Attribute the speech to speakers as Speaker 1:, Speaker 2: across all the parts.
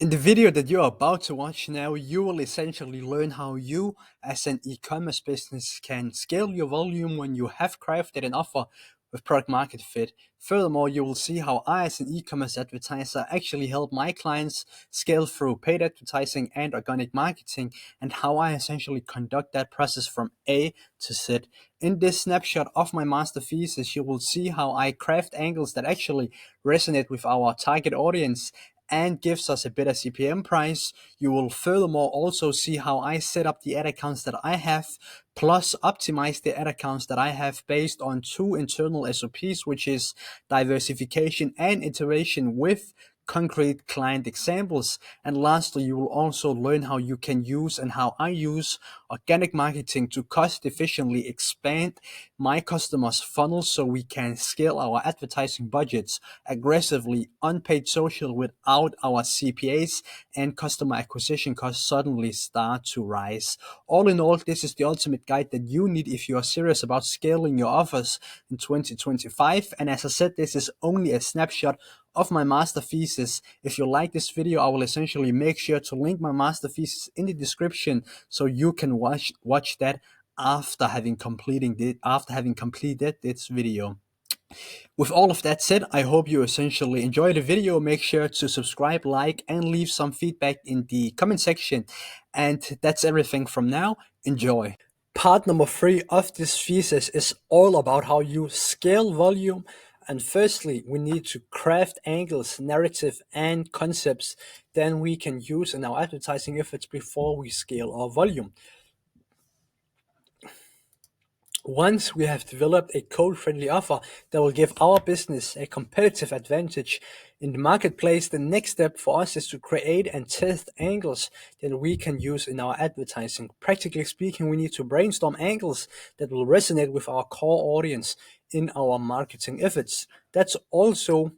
Speaker 1: In the video that you're about to watch now, you will essentially learn how you, as an e-commerce business, can scale your volume when you have crafted an offer with product market fit. Furthermore, you will see how I, as an e-commerce advertiser, actually help my clients scale through paid advertising and organic marketing, and how I essentially conduct that process from A to Z. In this snapshot of my master thesis, you will see how I craft angles that actually resonate with our target audience and gives us a better CPM price. You will furthermore also see how I set up the ad accounts that I have, plus optimize the ad accounts that I have based on two internal SOPs, which is diversification and iteration with concrete client examples. And lastly, you will also learn how you can use and how I use organic marketing to cost efficiently expand my customers' funnels so we can scale our advertising budgets aggressively on paid social without our CPAs and customer acquisition costs suddenly start to rise. All in all, this is the ultimate guide that you need if you are serious about scaling your offers in 2025. And as I said, this is only a snapshot of my master thesis. If you like this video, I will essentially make sure to link my master thesis in the description so you can watch that after having completed this video. With all of that said, I hope you essentially enjoy the video. Make sure to subscribe, like, and leave some feedback in the comment section. And that's everything from now. Enjoy. Part number 3 of this thesis is all about how you scale volume. And firstly, we need to craft angles, narrative, and concepts that we can use in our advertising efforts before we scale our volume. Once we have developed a code-friendly offer that will give our business a competitive advantage in the marketplace, the next step for us is to create and test angles that we can use in our advertising. Practically speaking, we need to brainstorm angles that will resonate with our core audience in our marketing efforts. That's also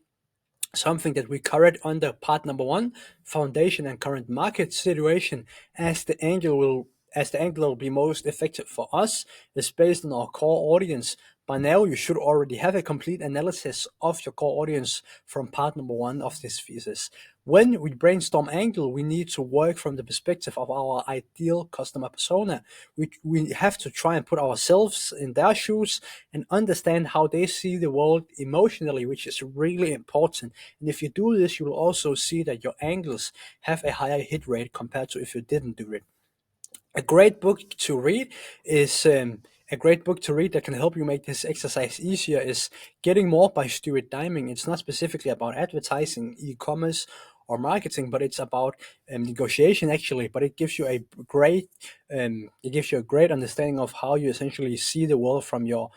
Speaker 1: something that we covered under part number 1, foundation and current market situation, as the angle will be most effective for us is based on our core audience. By now, you should already have a complete analysis of your core audience from part number 1 of this thesis. When we brainstorm angle, we need to work from the perspective of our ideal customer persona. We have to try and put ourselves in their shoes and understand how they see the world emotionally, which is really important. And if you do this, you will also see that your angles have a higher hit rate compared to if you didn't do it. A great book to read that can help you make this exercise easier is Getting More by Stuart Diming. It's not specifically about advertising, e-commerce, or marketing, but it's about negotiation actually. But it gives you a great understanding of how you essentially see the world from your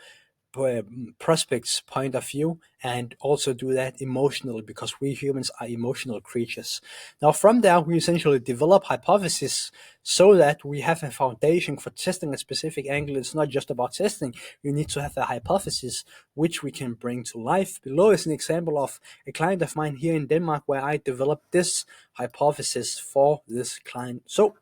Speaker 1: prospect's point of view, and also do that emotionally, because we humans are emotional creatures. Now from there, we essentially develop hypotheses so that we have a foundation for testing a specific angle. It's not just about testing. You need to have a hypothesis which we can bring to life. Below is an example of a client of mine here in Denmark where I developed this hypothesis for this client. So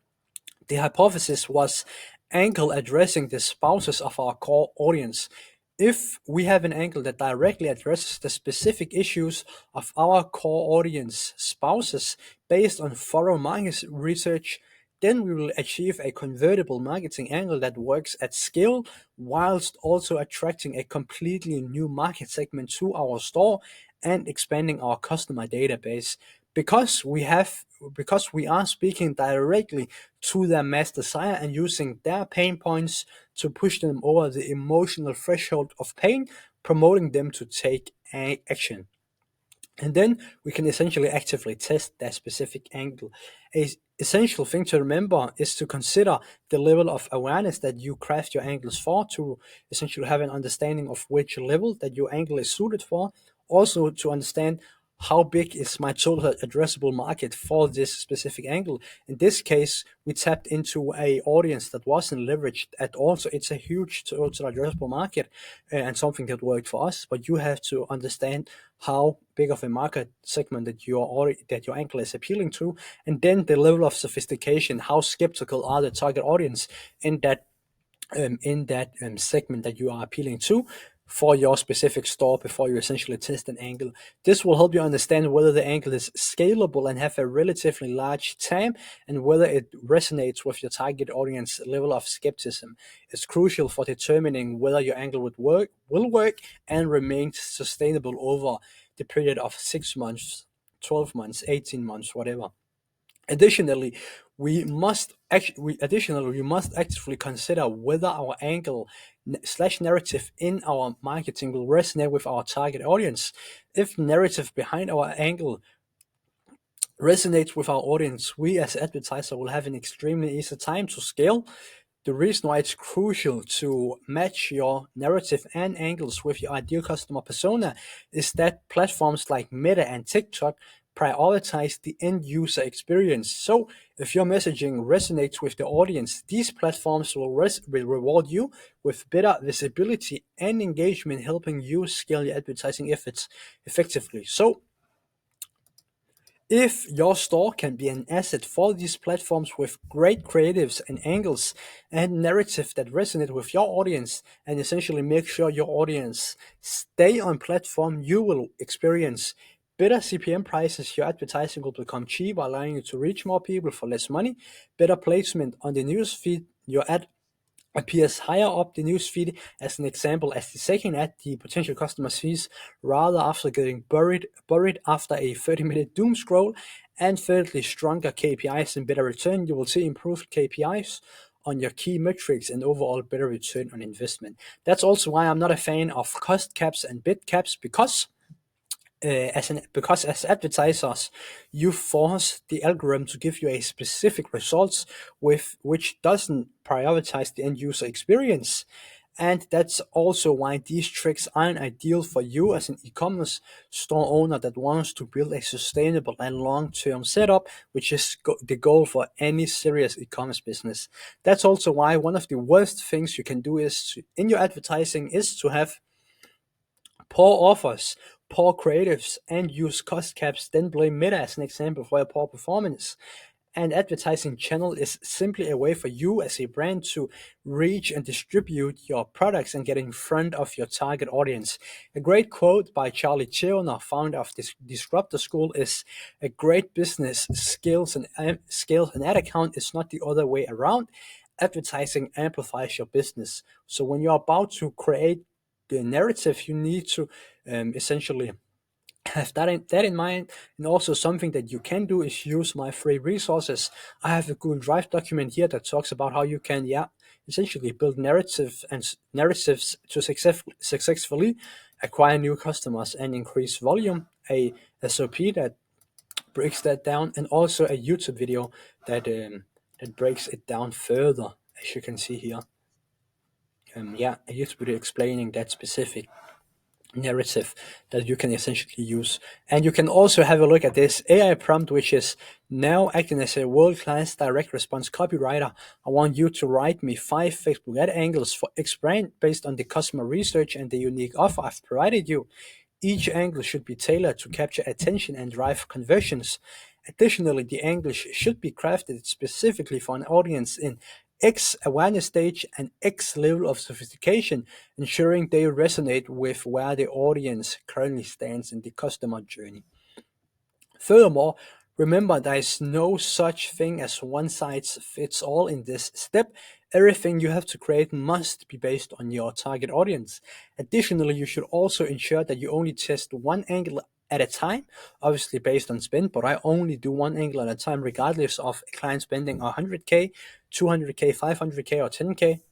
Speaker 1: the hypothesis was angle addressing the spouses of our core audience. If we have an angle that directly addresses the specific issues of our core audience spouses based on thorough market research, then we will achieve a convertible marketing angle that works at scale whilst also attracting a completely new market segment to our store and expanding our customer database. Because we are speaking directly to their mass desire and using their pain points to push them over the emotional threshold of pain, promoting them to take action. And then we can essentially actively test that specific angle. A essential thing to remember is to consider the level of awareness that you craft your angles for, to essentially have an understanding of which level that your angle is suited for. Also to understand how big is my total addressable market for this specific angle. In this case, we tapped into a audience that wasn't leveraged at all. So it's a huge total addressable market and something that worked for us. But you have to understand how big of a market segment that your angle is appealing to, and then the level of sophistication. How skeptical are the target audience in that segment that you are appealing to? for your specific store before you essentially test an angle. This will help you understand whether the angle is scalable and have a relatively large TAM, and whether it resonates with your target audience level of skepticism. It's crucial for determining whether your angle will work and remain sustainable over the period of 6 months, 12 months, 18 months, whatever. Additionally, we must actively consider whether our angle slash narrative in our marketing will resonate with our target audience. If narrative behind our angle resonates with our audience, we as advertiser will have an extremely easy time to scale. The reason why it's crucial to match your narrative and angles with your ideal customer persona is that platforms like Meta and TikTok prioritize the end user experience. So if your messaging resonates with the audience, these platforms will reward you with better visibility and engagement, helping you scale your advertising efforts effectively. So if your store can be an asset for these platforms with great creatives and angles and narrative that resonate with your audience, and essentially make sure your audience stay on platform, you will experience better CPM prices. Your advertising will become cheaper, allowing you to reach more people for less money. Better placement on the news feed. Your ad appears higher up the newsfeed, as an example, as the second ad the potential customer sees, rather after getting buried after a 30-minute doom scroll. And thirdly, stronger KPIs and better return. You will see improved KPIs on your key metrics and overall better return on investment. That's also why I'm not a fan of cost caps and bid caps, because as advertisers, you force the algorithm to give you a specific results with which doesn't prioritize the end user experience. And that's also why these tricks aren't ideal for you as an e-commerce store owner that wants to build a sustainable and long-term setup, which is the goal for any serious e-commerce business. That's also why one of the worst things you can do in your advertising is to have poor offers, poor creatives, and use cost caps, then blame Meta as an example for a poor performance. An advertising channel is simply a way for you as a brand to reach and distribute your products and get in front of your target audience. A great quote by Charlie Cheoner, founder of this Disruptor School, is: "A great business scales an ad account is not the other way around. Advertising amplifies your business." So when you're about to create the narrative, you need to essentially have that in mind. And also, something that you can do is use my free resources. I have a Google Drive document here that talks about how you can essentially build narratives to successfully acquire new customers and increase volume, a SOP that breaks that down, and also a YouTube video that breaks it down further, as you can see here. A YouTube video explaining that specific narrative that you can essentially use. And you can also have a look at this AI prompt, which is now acting as a world-class direct response copywriter. I want you to write me 5 Facebook ad angles for X brand based on the customer research and the unique offer I've provided you. Each angle should be tailored to capture attention and drive conversions. Additionally, the angles should be crafted specifically for an audience in X awareness stage and X level of sophistication, ensuring they resonate with where the audience currently stands in the customer journey. Furthermore, remember, there is no such thing as one size fits all in this step. Everything you have to create must be based on your target audience. Additionally, you should also ensure that you only test one angle at a time, obviously based on spend, but I only do one angle at a time, regardless of a client spending 100K, 200K, 500K, or 10K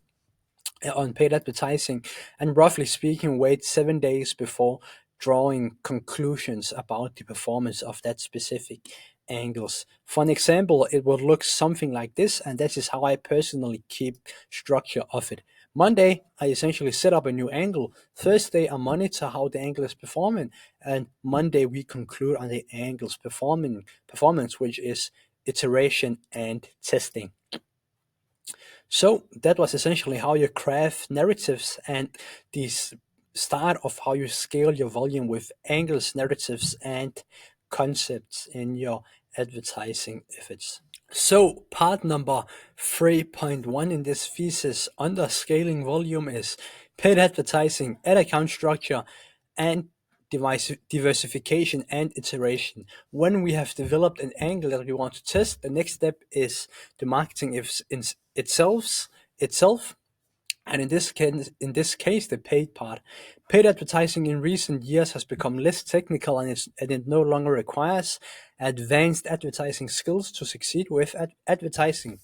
Speaker 1: on paid advertising, and roughly speaking, wait 7 days before drawing conclusions about the performance of that specific angles. For an example, it would look something like this, and this is how I personally keep structure of it. Monday, I essentially set up a new angle. Thursday, I monitor how the angle is performing, and Monday we conclude on the angle's performance, which is iteration and testing. So that was essentially how you craft narratives and the start of how you scale your volume with angles, narratives, and concepts in your advertising efforts. So part number 3.1 in this thesis under scaling volume is paid advertising, ad account structure, and diversification and iteration. When we have developed an angle that we want to test, the next step is the marketing itself, and in this case, the paid part. Paid advertising in recent years has become less technical, and it no longer requires advanced advertising skills to succeed with advertising.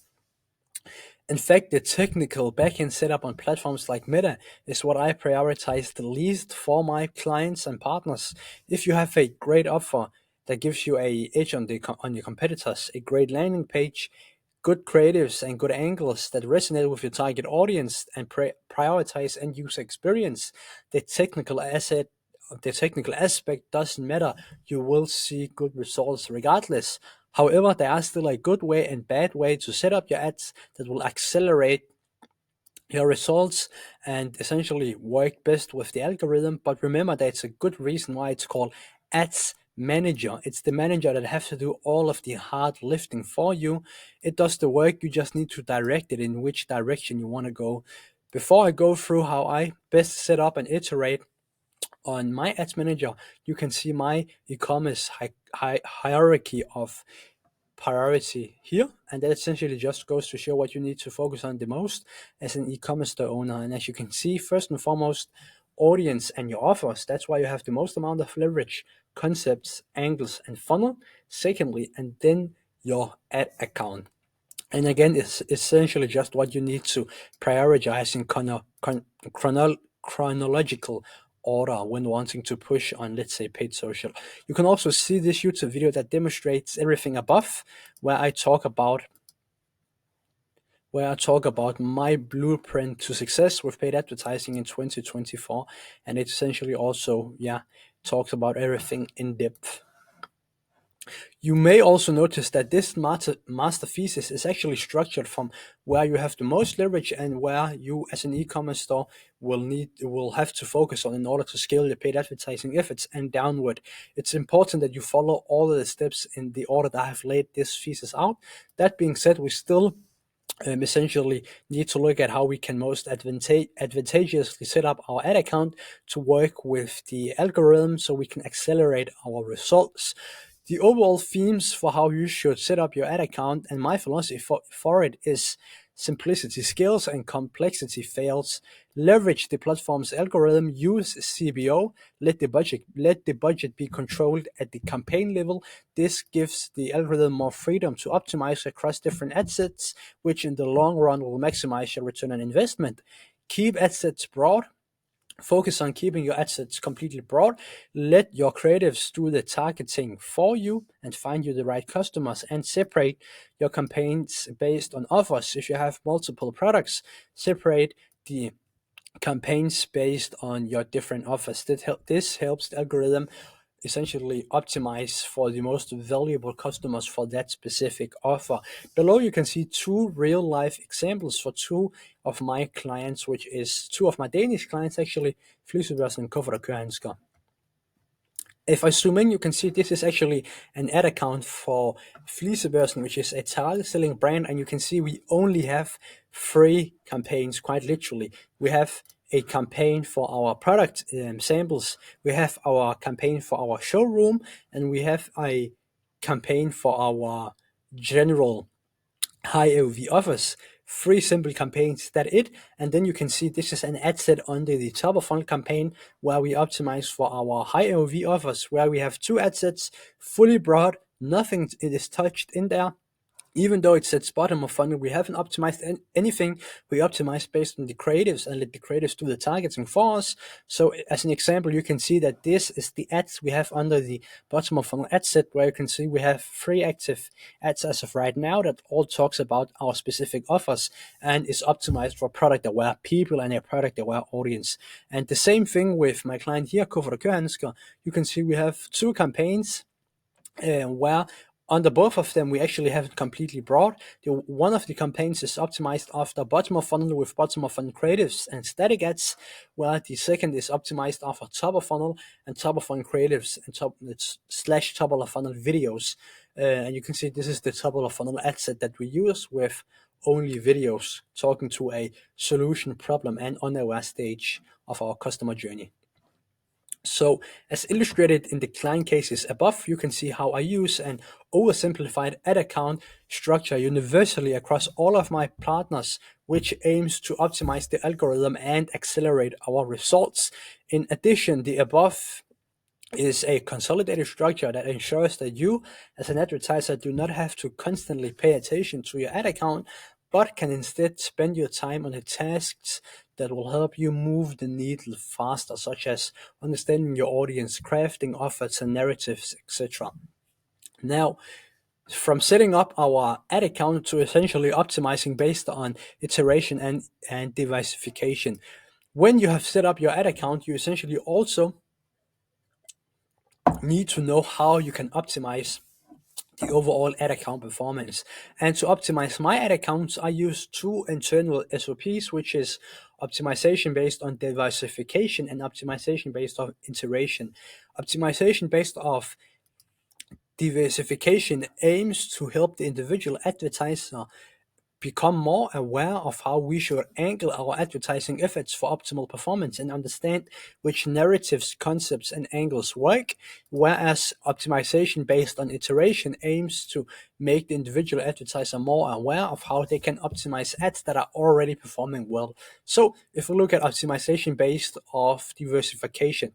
Speaker 1: In fact, the technical backend setup on platforms like Meta is what I prioritize the least for my clients and partners. If you have a great offer that gives you a edge on your competitors, a great landing page, good creatives and good angles that resonate with your target audience, and prioritize end user experience, the technical asset the technical aspect doesn't matter. You will see good results regardless. However, there are still a good way and bad way to set up your ads that will accelerate your results and essentially work best with the algorithm. But remember, that's a good reason why it's called ads manager. It's the manager that has to do all of the hard lifting for you. It does the work, you just need to direct it in which direction you want to go. Before I go through how I best set up and iterate on my ads manager, you can see my e-commerce hierarchy of priority here, and that essentially just goes to show what you need to focus on the most as an e-commerce store owner. And as you can see, first and foremost, audience and your offers. That's why you have the most amount of leverage, concepts, angles, and funnel. Secondly, and then your ad account. And again, it's essentially just what you need to prioritize in chronological order when wanting to push on, let's say, paid social. You can also see this YouTube video that demonstrates everything above, where I talk about my blueprint to success with paid advertising in 2024, and it essentially also talks about everything in depth. You may also notice that this master thesis is actually structured from where you have the most leverage and where you as an e-commerce store will have to focus on in order to scale your paid advertising efforts and downward. It's important that you follow all of the steps in the order that I have laid this thesis out. That being said, we still essentially need to look at how we can most advantageously set up our ad account to work with the algorithm so we can accelerate our results. The overall themes for how you should set up your ad account and my philosophy for it is simplicity scales and complexity fails. Leverage the platform's algorithm, use CBO, let the budget be controlled at the campaign level. This gives the algorithm more freedom to optimize across different ad sets, which in the long run will maximize your return on investment. Keep ad sets broad. Focus on keeping your assets completely broad. Let your creatives do the targeting for you and find you the right customers, and separate your campaigns based on offers. If you have multiple products, separate the campaigns based on your different offers. This helps the algorithm essentially optimize for the most valuable customers for that specific offer. Below you can see two real life examples for two of my clients, which is two of my Danish clients actually, Flisebørsen and Kuffer og Kørehandsker. If I zoom in, you can see this is actually an ad account for Flisebørsen, which is a tile selling brand, and you can see we only have 3 campaigns, quite literally. We have a campaign for our product samples, we have our campaign for our showroom, and we have a campaign for our general high AOV offers. 3 simple campaigns, that it. And then you can see this is an ad set under the top of funnel campaign where we optimize for our high AOV offers, where we have 2 ad sets, fully broad, nothing is touched in there. Even though it sets bottom of funnel, we haven't optimized anything. We optimize based on the creatives and let the creatives do the targeting for us. So as an example, you can see that this is the ads we have under the bottom of funnel ad set, where you can see we have 3 active ads as of right now that all talks about our specific offers and is optimized for product aware people and a product aware audience. And the same thing with my client here, Kuffer og Kørehandsker. You can see we have 2 campaigns where under both of them, we actually have it completely broad. One of the campaigns is optimized after bottom of funnel with bottom of funnel creatives and static ads, where the second is optimized after top of funnel and top of funnel creatives and /top of funnel videos. and you can see this is the top of the funnel ad set that we use with only videos talking to a solution problem and unaware stage of our customer journey. So as illustrated in the client cases above, you can see how I use an oversimplified ad account structure universally across all of my partners, which aims to optimize the algorithm and accelerate our results. In addition, the above is a consolidated structure that ensures that you, as an advertiser, do not have to constantly pay attention to your ad account, but can instead spend your time on the tasks that will help you move the needle faster, such as understanding your audience, crafting offers and narratives, etc. Now, from setting up our ad account to essentially optimizing based on iteration and diversification. When you have set up your ad account, you essentially also need to know how you can optimize the overall ad account performance. And to optimize my ad accounts, I use two internal SOPs, which is optimization based on diversification and optimization based on iteration. Optimization based off diversification aims to help the individual advertiser become more aware of how we should angle our advertising efforts for optimal performance and understand which narratives, concepts, and angles work, whereas optimization based on iteration aims to make the individual advertiser more aware of how they can optimize ads that are already performing well. So if we look at optimization based off diversification,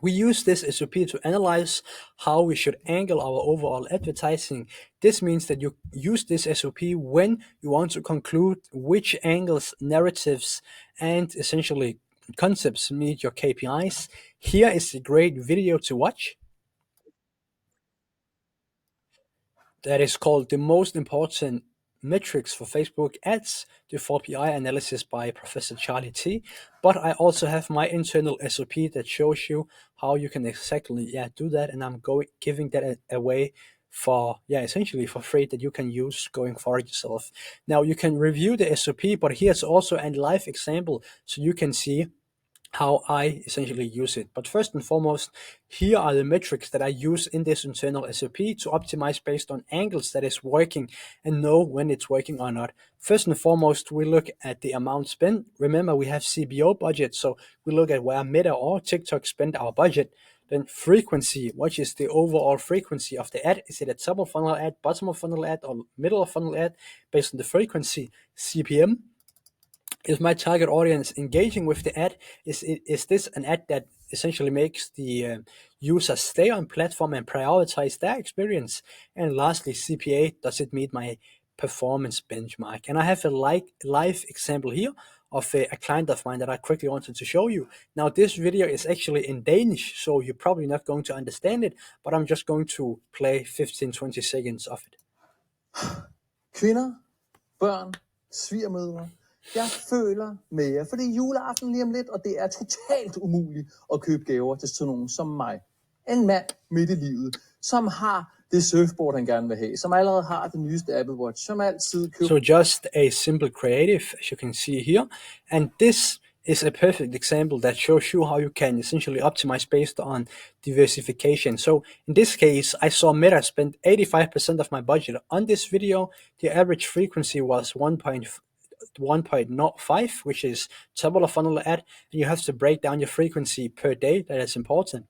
Speaker 1: we use this SOP to analyze how we should angle our overall advertising. This means that you use this SOP when you want to conclude which angles, narratives, and essentially concepts meet your KPIs. Here is a great video to watch that is called The Most Important Metrics for Facebook Ads, the 4PI analysis by Professor Charlie T. But I also have my internal SOP that shows you how you can exactly do that, and I'm giving that away for essentially for free, that you can use going forward yourself. Now you can review the SOP, but here's also a live example so you can see how I essentially use it. But first and foremost, here are the metrics that I use in this internal SOP to optimize based on angles that is working and know when it's working or not. First and foremost, we look at the amount spent. Remember, we have CBO budget, so we look at where Meta or TikTok spend our budget. Then frequency, what is the overall frequency of the ad? Is it a top of funnel ad, bottom of funnel ad, or middle of funnel ad? Based on the frequency. CPM, is my target audience engaging with the ad? Is this an ad that essentially makes the user stay on platform and prioritize their experience? And lastly, CPA, does it meet my performance benchmark? And I have a live example here of a client of mine that I quickly wanted to show you. Now, this video is actually in Danish, so you're probably not going to understand it, but I'm just going to play 15-20 seconds of it.
Speaker 2: Kvinder, børn, svigermødre, jeg føler med jer, for det er juleaften lige om lidt, og det er totalt umuligt at købe gaver til sådan nogen som mig. En mand midt i livet, som har det surfboard, han gerne vil have, som allerede har det nyeste Apple Watch, som altid køber...
Speaker 1: So just a simple creative, as you can see here, and this is a perfect example that shows you how you can essentially optimize based on diversification. So in this case, I saw Meta spend 85% of my budget on this video. The average frequency was 1.05, which is top of the funnel ad, and you have to break down your frequency per day. That is important.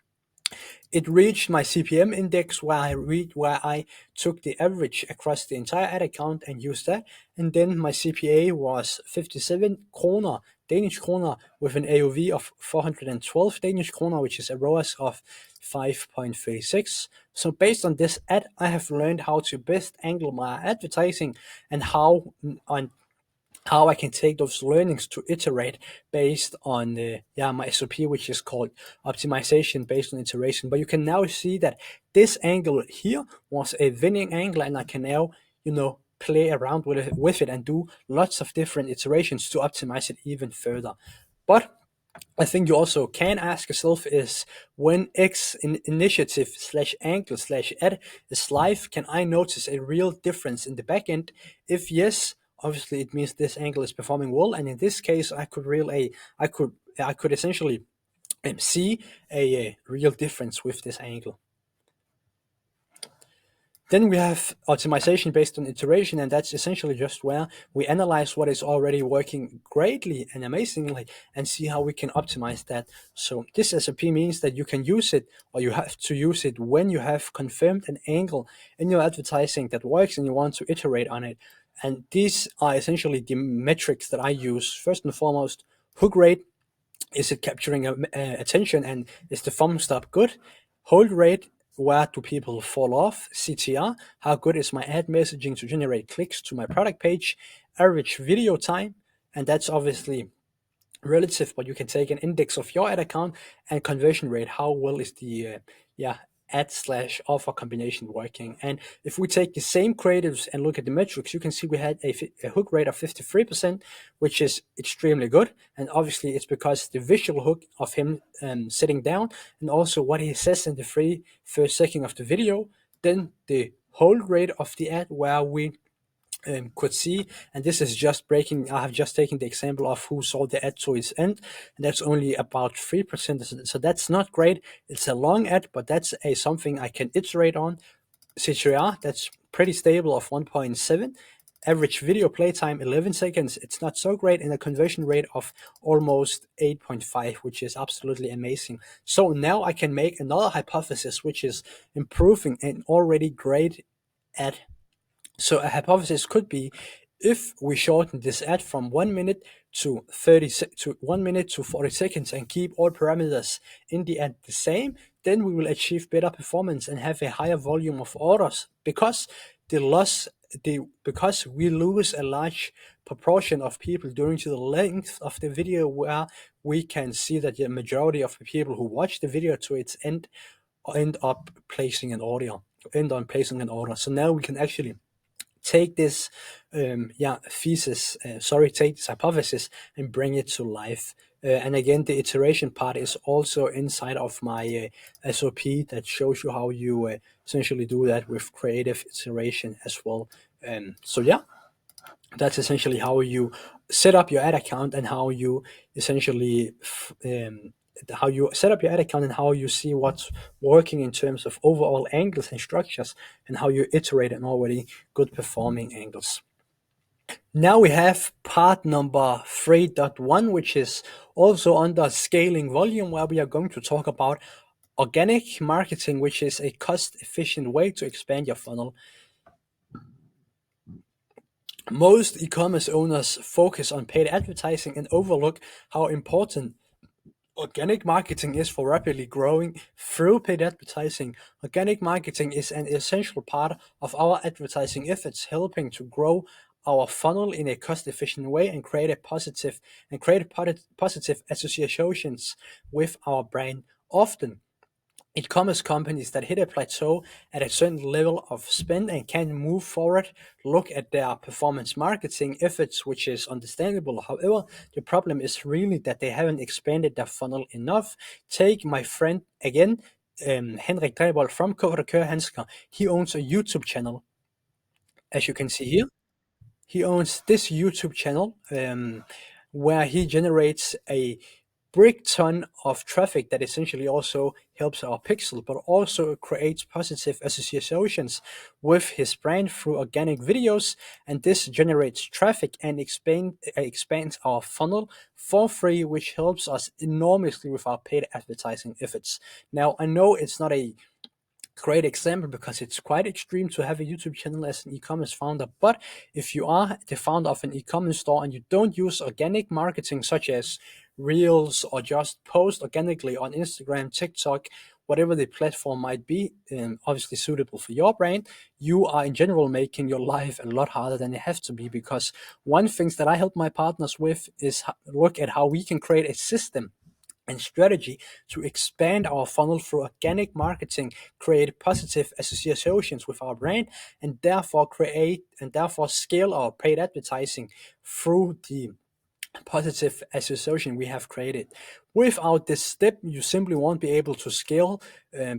Speaker 1: It reached my CPM index where I took the average across the entire ad account and used that. And then my CPA was 57 kroner, Danish kroner, with an AOV of 412 Danish kroner, which is a ROAS of 5.36. So based on this ad, I have learned how to best angle my advertising and how I can take those learnings to iterate based on my SOP, which is called optimization based on iteration. But you can now see that this angle here was a winning angle, and I can now, play around with it and do lots of different iterations to optimize it even further. But I think you also can ask yourself is, when X initiative / angle / ad is live, can I notice a real difference in the backend? If yes, obviously it means this angle is performing well, and in this case, I could essentially see a real difference with this angle. Then we have optimization based on iteration, and that's essentially just where we analyze what is already working greatly and amazingly and see how we can optimize that. So this SOP means that you can use it, or you have to use it when you have confirmed an angle in your advertising that works and you want to iterate on it. And these are essentially the metrics that I use. First and foremost, hook rate. Is it capturing attention, and is the thumb stop good? Hold rate, where do people fall off? CTR, how good is my ad messaging to generate clicks to my product page? Average video time, and that's obviously relative, but you can take an index of your ad account. And conversion rate, how well is the ad slash offer combination working? And if we take the same creatives and look at the metrics, you can see we had a hook rate of 53%, which is extremely good. And obviously it's because the visual hook of him sitting down, and also what he says in the first second of the video. Then the hold rate of the ad, where we could see, and this is just breaking. I have just taken the example of who saw the ad to its end, and that's only about 3%. So that's not great. It's a long ad, but that's something I can iterate on. CTR, that's pretty stable of 1.7. Average video playtime 11 seconds. It's not so great, and a conversion rate of almost 8.5, which is absolutely amazing. So now I can make another hypothesis, which is improving an already great ad. So a hypothesis could be, if we shorten this ad from 1 minute to 1 minute to 40 seconds and keep all parameters in the ad the same, then we will achieve better performance and have a higher volume of orders, because because we lose a large proportion of people during to the length of the video, where we can see that the majority of the people who watch the video to its end up placing an order. So now we can actually take this take this hypothesis and bring it to life. And again, the iteration part is also inside of my SOP that shows you how you essentially do that with creative iteration as well. That's essentially how you set up your ad account, and how you essentially how you set up your ad account, and how you see what's working in terms of overall angles and structures, and how you iterate on already good performing angles. Now we have part number 3.1, which is also under scaling volume, where we are going to talk about organic marketing, which is a cost-efficient way to expand your funnel. Most e-commerce owners focus on paid advertising and overlook how important organic marketing is for rapidly growing through paid advertising. Organic marketing is an essential part of our advertising efforts, helping to grow our funnel in a cost-efficient way and create positive associations with our brand. Often, e-commerce companies that hit a plateau at a certain level of spend and can't move forward look at their performance marketing efforts, which is understandable. However, the problem is really that they haven't expanded their funnel enough. Take my friend again, Henrik Grebold from Kør. He owns a YouTube channel, as you can see here. He owns this YouTube channel where he generates a brick ton of traffic that essentially also helps our pixel, but also creates positive associations with his brand through organic videos. And this generates traffic and expands our funnel for free, which helps us enormously with our paid advertising efforts. Now, I know it's not a great example because it's quite extreme to have a YouTube channel as an e-commerce founder. But if you are the founder of an e-commerce store and you don't use organic marketing such as Reels, or just post organically on Instagram, TikTok, whatever the platform might be, obviously suitable for your brand, you are in general making your life a lot harder than it has to be. Because one thing that I help my partners with is look at how we can create a system and strategy to expand our funnel through organic marketing, create positive associations with our brand, and therefore scale our paid advertising through the positive association we have created. Without this step, you simply won't be able to scale,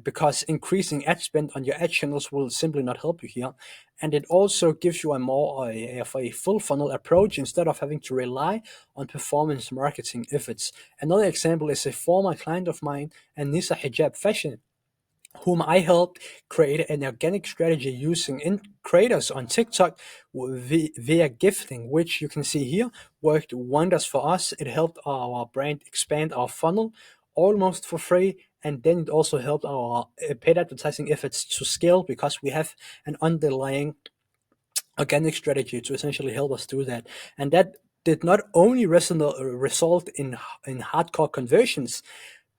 Speaker 1: because increasing ad spend on your ad channels will simply not help you here. And it also gives you a full funnel approach instead of having to rely on performance marketing efforts. Another example is a former client of mine, Anissa Hijab Fashion. whom I helped create an organic strategy using creators on TikTok via gifting, which you can see here worked wonders for us. It helped our brand expand our funnel almost for free, and then it also helped our paid advertising efforts to scale because we have an underlying organic strategy to essentially help us do that. And that did not only result in hardcore conversions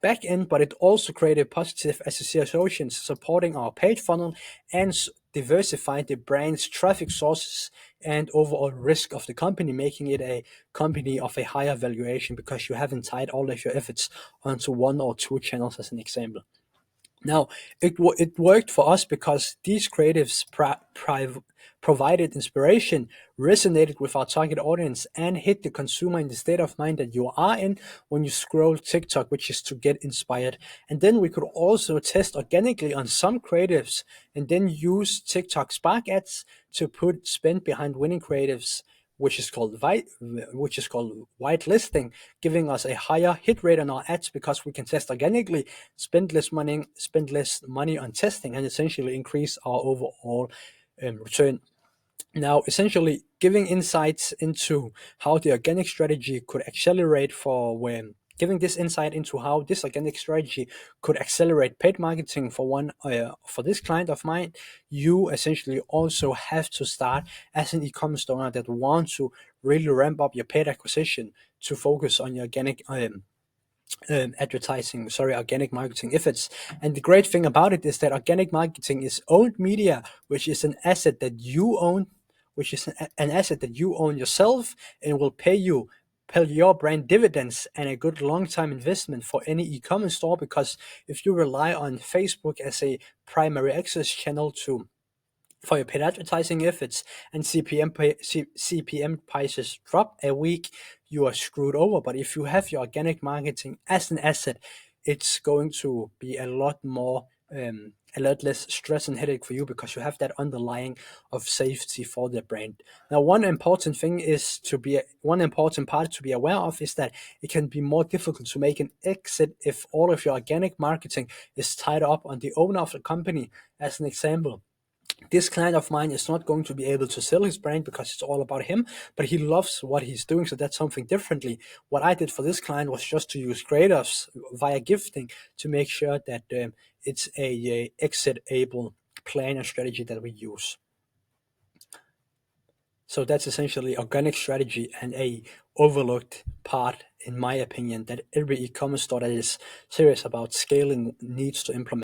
Speaker 1: back end, but it also created positive associations supporting our paid funnel and diversified the brand's traffic sources and overall risk of the company, making it a company of a higher valuation because you haven't tied all of your efforts onto one or two channels, as an example. Now, it worked for us because these creatives provided inspiration, resonated with our target audience, and hit the consumer in the state of mind that you are in when you scroll TikTok, which is to get inspired. And then we could also test organically on some creatives and then use TikTok Spark ads to put spend behind winning creatives, which is called whitelisting, giving us a higher hit rate on our ads because we can test organically, spend less money on testing, and essentially increase our overall return. Now, essentially giving insights into how the organic strategy could accelerate giving this insight into how this organic strategy could accelerate paid marketing for this client of mine, you essentially also have to start as an e-commerce owner that wants to really ramp up your paid acquisition to focus on your organic marketing efforts. And the great thing about it is that organic marketing is owned media, which is an asset that you own, yourself, and will pay your brand dividends and a good long-term investment for any e-commerce store. Because if you rely on Facebook as a primary access channel for your paid advertising efforts and CPM prices drop a week, you are screwed over. But if you have your organic marketing as an asset, it's going to be a lot less stress and headache for you because you have that underlying of safety for the brand. Now, one important part to be aware of is that it can be more difficult to make an exit if all of your organic marketing is tied up on the owner of the company. As an example, this client of mine is not going to be able to sell his brand because it's all about him, but he loves what he's doing, so that's something differently. What I did for this client was just to use creators via gifting to make sure that it's a exit-able plan and strategy that we use. So that's essentially organic strategy, and a overlooked part, in my opinion, that every e-commerce store that is serious about scaling needs to implement.